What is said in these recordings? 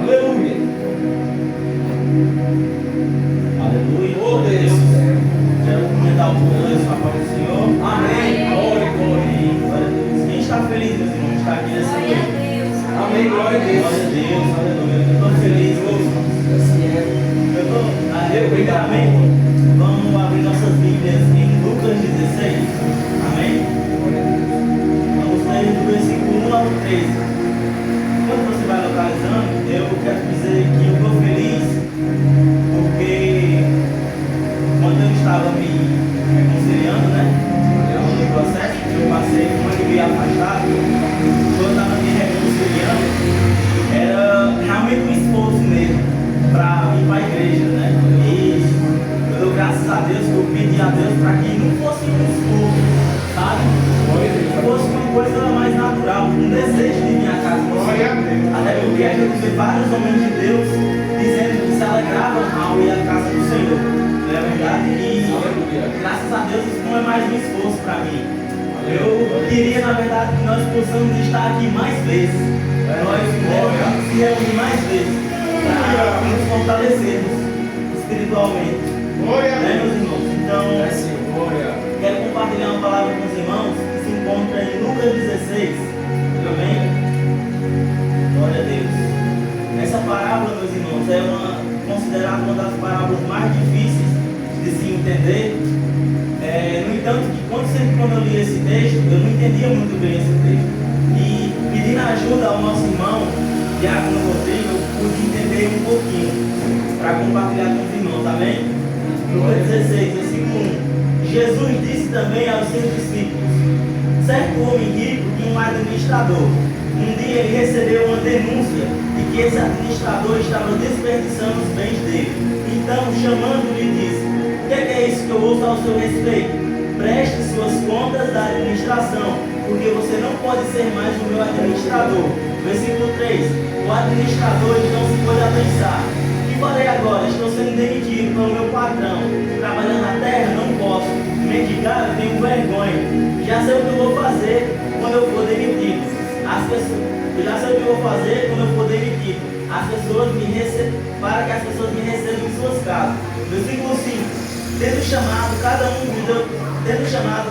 Aleluia. Aleluia. Oh Deus. Quero comentar o poder sua paz do Senhor. Amém. Glória, glória. Glória a Deus. Quem está feliz, meus irmãos, está aqui nessa noite. Amém. Glória a Deus. Glória a Deus. Aleluia. Eu estou feliz, meus irmãos. Primeiramente, vamos abrir nossas Bíblias em Lucas 16. Amém? Vamos ler do versículo 1 ao 13. Quando você vai localizando, eu quero dizer que eu estou feliz porque quando eu estava me reconciliando, né? No processo que eu passei, quando eu me afastado, quando eu estava me reconciliando, era realmente um esforço mesmo para ir para a igreja, né? E eu dou graças a Deus, que eu pedi a Deus para que não fosse um esforço, sabe? Fosse uma coisa mais natural, um desejo de vir à casa do Senhor. Até porque a gente vê vários homens de Deus dizendo que se alegravam ao ir à casa do Senhor, não é verdade? E graças a Deus isso não é mais um esforço para mim. Eu queria, na verdade, que nós possamos estar aqui mais vezes. Nós devemos se reunir mais vezes para nos fortalecermos espiritualmente. Né, meus irmãos? Então, quero compartilhar uma palavra com os irmãos que se encontra em Lucas 16. Amém? Glória a Deus. Essa parábola, meus irmãos, é considerada uma das parábolas mais difíceis de se entender. No entanto, quando eu li esse texto, eu não entendia muito bem esse texto. E pedindo ajuda ao nosso irmão, Diácono Rodrigo, eu pude entender um pouquinho para compartilhar com os irmãos, amém? Lucas 16, versículo 1. Jesus disse também aos seus discípulos: certo homem rico tinha um administrador. Um dia ele recebeu uma denúncia de que esse administrador estava desperdiçando os bens dele. Então, chamando-lhe, disse: o que é isso que eu ouço ao seu respeito? Preste suas contas da administração, porque você não pode ser mais o meu administrador. Versículo 3. O administrador então se pôs a pensar: o que farei agora? Estou sendo demitido pelo meu patrão. Trabalhar na terra não posso. Mendigar eu tenho vergonha. Já sei o que eu vou fazer quando eu for demitido. Já sei o que eu vou fazer quando eu for demitido. Para que as pessoas me recebam em suas casas. Versículo 5. Tendo chamado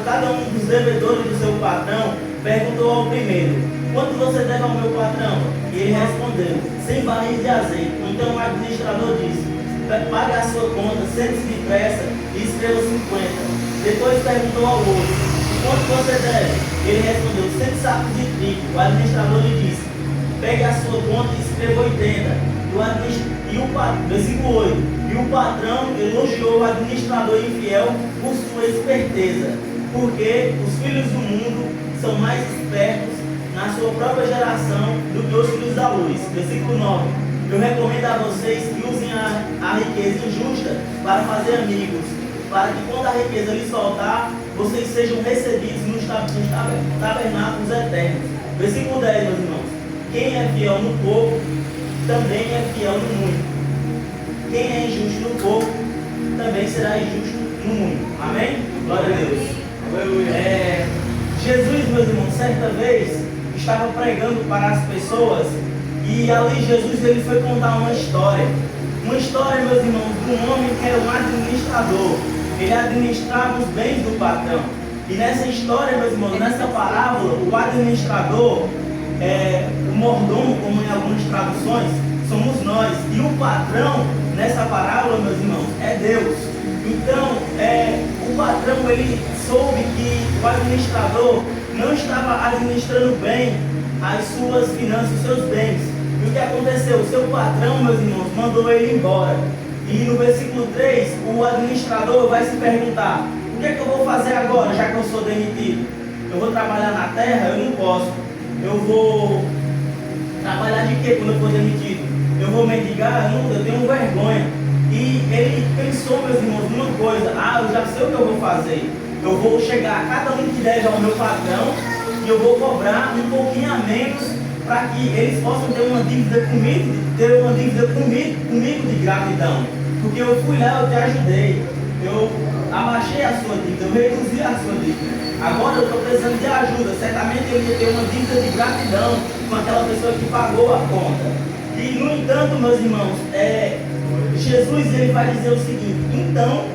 cada um dos devedores do seu patrão, perguntou ao primeiro: quanto você deve ao meu patrão? E ele respondeu: 100 barris de azeite. Então o administrador disse: pague a sua conta, sente-se depressa e escreva 50. Depois perguntou ao outro: quanto você deve? Ele respondeu: 100 sacos de trigo. O administrador lhe disse: pegue a sua conta e escreva 80. Versículo 8. E o patrão elogiou o administrador infiel por sua esperteza, porque os filhos do mundo são mais espertos na sua própria geração do que os filhos da luz. Versículo 9. Eu recomendo a vocês que usem a riqueza injusta para fazer amigos, para que quando a riqueza lhes faltar, vocês sejam recebidos nos tabernáculos eternos. Versículo 10, meus irmãos. Quem é fiel no pouco, também é fiel no muito. Quem é injusto no pouco, também será injusto no muito. Amém? Glória a Deus. Aleluia. Jesus, meus irmãos, certa vez estava pregando para as pessoas e ali Jesus ele foi contar uma história. Uma história, meus irmãos, de um homem que era um administrador. Ele administrava os bens do patrão. E nessa história, meus irmãos, nessa parábola, o administrador, o mordomo, como em algumas traduções, somos nós. E o patrão, nessa parábola, meus irmãos, é Deus. Então, o patrão, ele soube que o administrador não estava administrando bem as suas finanças, os seus bens. E o que aconteceu? O seu patrão, meus irmãos, mandou ele embora. E no versículo 3, o administrador vai se perguntar: o que é que eu vou fazer agora, já que eu sou demitido? Eu vou trabalhar na terra? Eu não posso. Eu vou trabalhar de quê quando eu for demitido? Eu vou mendigar? Não, eu tenho vergonha. E ele pensou, meus irmãos, numa coisa: eu já sei o que eu vou fazer. Eu vou chegar a cada um que deve ao meu patrão e eu vou cobrar um pouquinho a menos para que eles possam ter uma dívida comigo, comigo de gratidão. Porque eu fui lá, eu te ajudei, eu abaixei a sua dívida, eu reduzi a sua dívida. agora eu estou precisando de ajuda. Certamente ele ia ter uma dívida de gratidão com aquela pessoa que pagou a conta. E, no entanto, meus irmãos, Jesus ele vai dizer o seguinte: então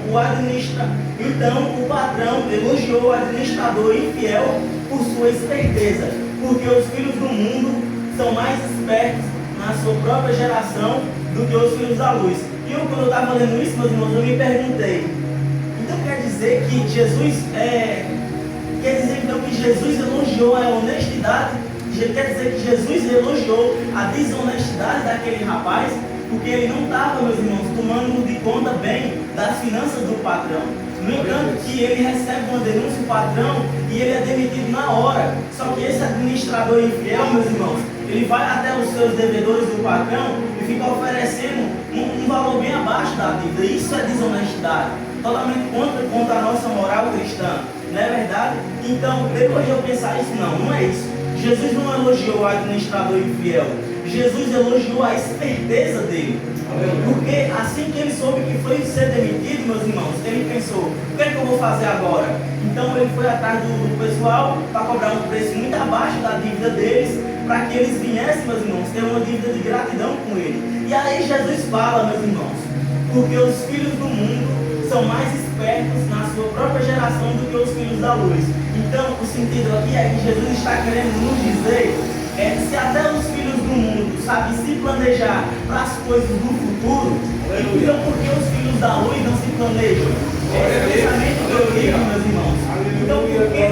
o patrão elogiou o administrador infiel por sua esperteza, porque os filhos do mundo são mais espertos na sua própria geração do que os filhos da luz. E eu, quando eu estava lendo isso, meus irmãos, eu me perguntei, então quer dizer que Jesus elogiou a honestidade? Quer dizer que Jesus elogiou a desonestidade daquele rapaz? Porque ele não estava, meus irmãos, tomando de conta bem das finanças do patrão. No entanto, que ele recebe uma denúncia do patrão e ele é demitido na hora. Só que esse administrador infiel, meus irmãos, ele vai até os seus devedores do patrão e fica oferecendo um valor bem abaixo da dívida. Isso é desonestidade, totalmente contra a nossa moral cristã. Não é verdade? Então, depois de eu pensar isso, não é isso. Jesus não elogiou o administrador infiel. Jesus elogiou a esperteza dele. Porque assim que ele soube que foi ser demitido, meus irmãos, ele pensou, o que é que eu vou fazer agora? Então ele foi atrás do pessoal para cobrar um preço muito abaixo da dívida deles, para que eles viessem, meus irmãos, ter uma dívida de gratidão com ele. E aí Jesus fala, meus irmãos, porque os filhos do mundo são mais espertos na sua própria geração do que os filhos da luz. Então o sentido aqui é que Jesus está querendo nos dizer se até os filhos do mundo sabem se planejar para as coisas do futuro, então por que os filhos da luz não se planejam? Esse é o pensamento que eu digo, meus irmãos. Então por que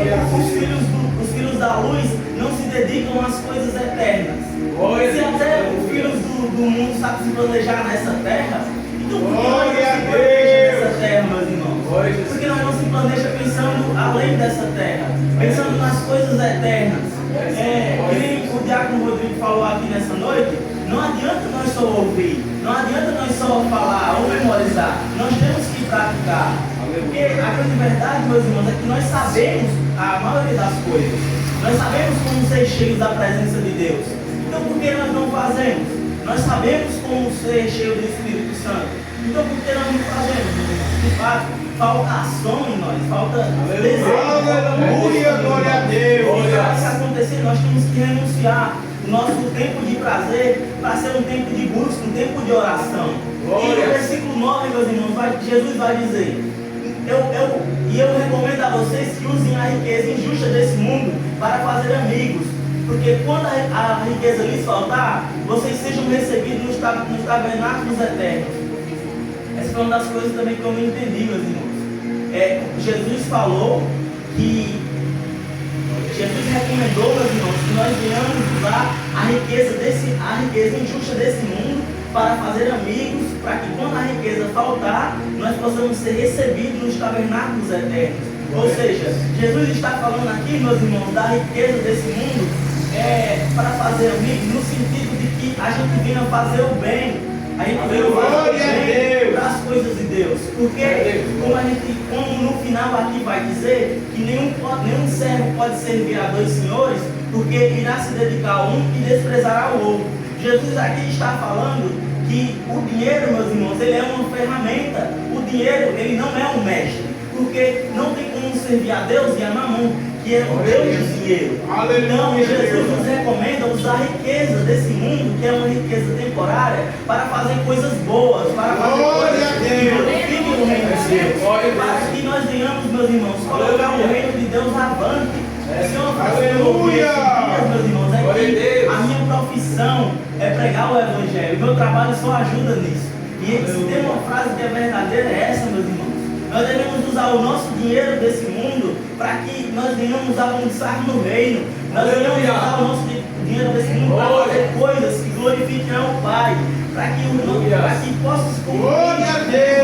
os filhos da luz não se dedicam às coisas eternas? Se até os filhos do mundo sabem se planejar nessa terra, então por que nós não se planejamos nessa terra, meus irmãos? Porque nós não se planeja pensando além dessa terra, pensando nas coisas eternas. Que o diácono Rodrigo falou aqui nessa noite, não adianta nós só ouvir, não adianta nós só falar ou memorizar, nós temos que praticar. Porque a grande verdade, meus irmãos, é que nós sabemos a maioria das coisas, nós sabemos como ser cheios da presença de Deus. Então por que nós não fazemos? Nós sabemos como ser cheio do Espírito Santo. Então por que nós não fazemos, meus irmãos? De fato, falta ação em nós, falta desejo. Aleluia, glória a Deus. E para isso acontecer, nós temos que renunciar o nosso tempo de prazer para ser um tempo de busca, um tempo de oração. E no versículo 9, meus irmãos, Jesus vai dizer: eu recomendo a vocês que usem a riqueza injusta desse mundo para fazer amigos, porque quando a riqueza lhes faltar, vocês sejam recebidos nos tabernáculos eternos. Essa foi uma das coisas também que eu não entendi, meus irmãos. Jesus falou que Jesus recomendou, meus irmãos, que nós venhamos usar a riqueza injusta desse mundo para fazer amigos, para que quando a riqueza faltar, nós possamos ser recebidos nos tabernáculos eternos. Ou seja, Jesus está falando aqui, meus irmãos, da riqueza desse mundo para fazer amigos, no sentido de que a gente venha fazer o bem. A gente veio fazer o bem para as coisas de Deus. Porque, como no final aqui vai dizer, que nenhum servo pode servir a dois senhores, porque irá se dedicar a um e desprezará o outro. Jesus aqui está falando que o dinheiro, meus irmãos, ele é uma ferramenta. O dinheiro, ele não é um mestre. Porque não tem como servir a Deus e a Mamon, que é o Deus do dinheiro. Então Jesus nos recomenda usar a riqueza desse mundo, que é uma riqueza temporária, para fazer coisas boas, para fazer coisas que glorifiquem o reino de Deus, para que nós venhamos, meus irmãos, colocar o reino de Deus avante. Essa é uma coisa que eu ouvi esses dias, meus irmãos, é que a minha profissão é pregar o Evangelho, o meu trabalho só ajuda nisso. E se tem uma frase que é verdadeira, é essa, meus irmãos. Nós devemos usar o nosso dinheiro desse mundo para que nós venhamos avançar no reino. Nós devemos usar o nosso dinheiro desse mundo para fazer coisas que glorifiquem ao Pai, para que possa se cumprir o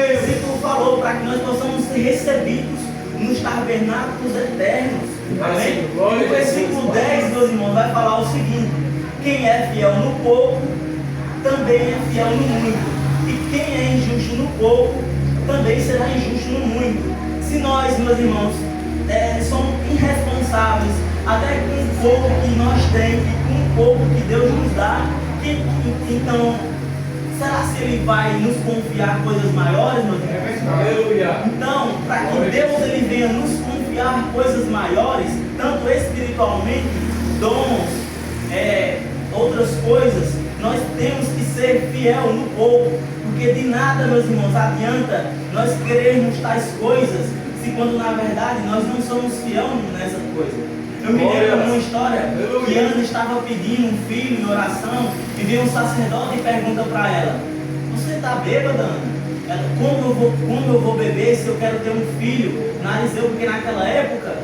versículo falou, para que nós possamos ser recebidos nos tabernáculos eternos. Amém? E o versículo 10, meus irmãos, vai falar o seguinte: quem é fiel no pouco, também é fiel no muito. E quem é injusto no pouco, também será injusto no muito. Se nós, meus irmãos, somos irresponsáveis até com o pouco que nós temos e com o pouco que Deus nos dá, então, será que Ele vai nos confiar coisas maiores, meus irmãos? Então, para que Deus ele venha nos confiar confiar coisas maiores, tanto espiritualmente, dons, outras coisas, nós temos que ser fiel no pouco, porque de nada, meus irmãos, adianta nós querermos tais coisas, se quando na verdade nós não somos fiéis nessa coisa. Eu me lembro de uma história que Ana estava pedindo um filho em oração, e veio um sacerdote e pergunta para ela: você está bêbada, Ana? Ela: como eu vou beber se eu quero ter um filho? Narizeu, porque naquela época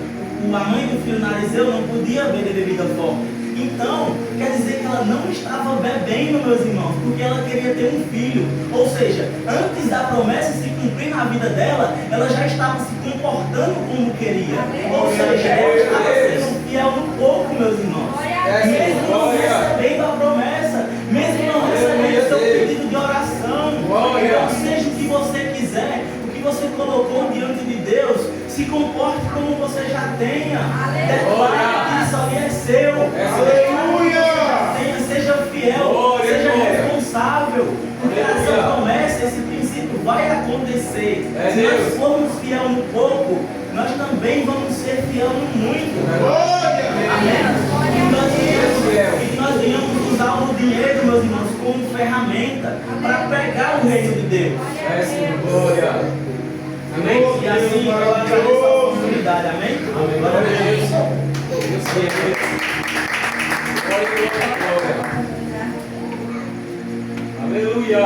a mãe do filho Narizeu não podia beber bebida forte. Então, quer dizer que ela não estava bebendo, meus irmãos, porque ela queria ter um filho. Ou seja, antes da promessa se cumprir na vida dela, ela já estava se comportando como queria. Ou seja, ela estava sendo fiel no pouco, meus irmãos. Mesmo não recebendo a promessa, mesmo não recebendo o seu pedido de oração. Então, seja o que você quiser, o que você colocou diante de Deus, se comporte como você já tenha. Declare que isso ali é seu. Seja fiel, seja responsável. Porque essa promessa, esse princípio vai acontecer. Se nós formos fiel no pouco, nós também vamos ser fiel no muito. Amém? E nós venhamos usar o dinheiro, meus irmãos, como ferramenta para pregar o reino de Deus. Amém? E assim eu agradeço a oportunidade. Amém? Glória a Deus. Aleluia.